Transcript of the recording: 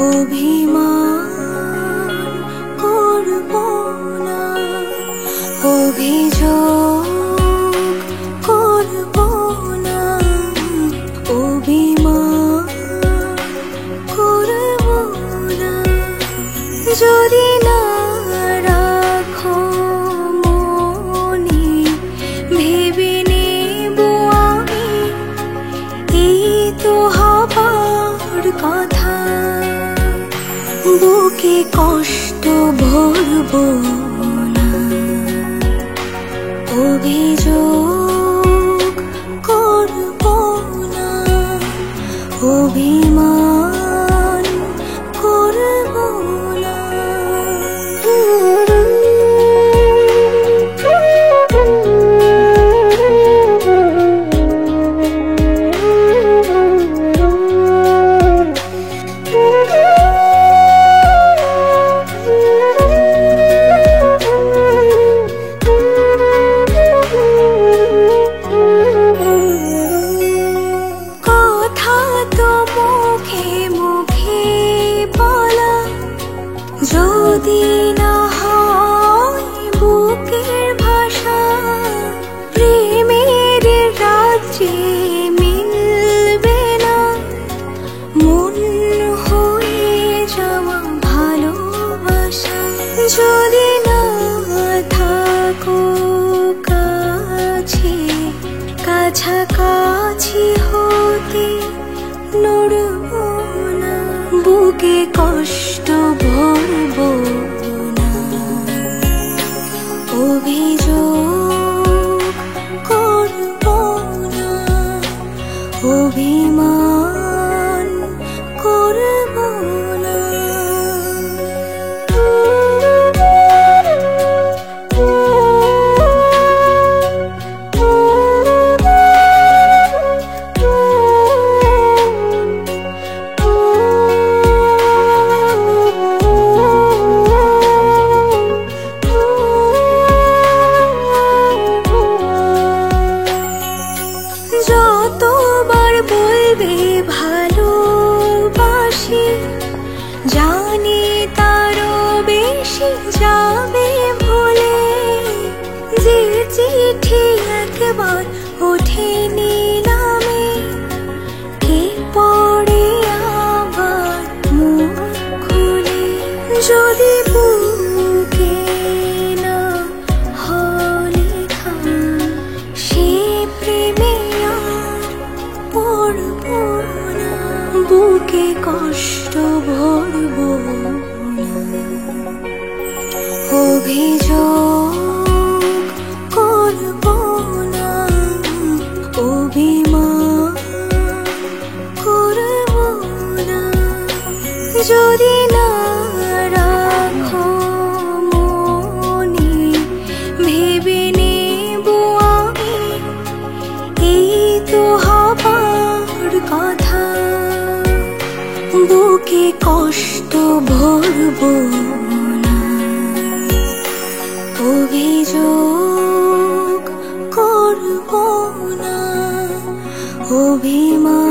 অভিমান করব না, অভিযোগ করব না, অভিমান করব না। যদি না রাখো মনে, ভেবে নেব আমি, এই তো হবার কথা। বুকে কষ্ট ভরব না, অভিযোগ করব না, অভিমান করব না। যদি না হয় বুকের ভাষা, প্রেমের রাজ্যে মিলবে না মন হয়ে যাওয়া ভালোবাসা। যদি না থাকো কাছে, কাছাকাছি হতে নড়ব না, বুকে কষ্ট ভরব না, অভিযোগ করব না, অভিমান করব না। যতবার বলবে ভালোবাসি, জানি তারও বেশি যাবে ভুলে। যে চিঠি একবার ওঠেনি নামে, কে পড়ে আবার মুখ খুলে। যদি বুকে না হলে সে প্রেমে পড়ব না, বুকে কষ্ট ভরব না, অভিযোগ করব না, অভিমান করব না। যদি না রাখো মনে, ভেবে নেব আমি, এই তো হবার কথা। বুকে কষ্ট ভরব না, অভিযোগ করব না, অভিমান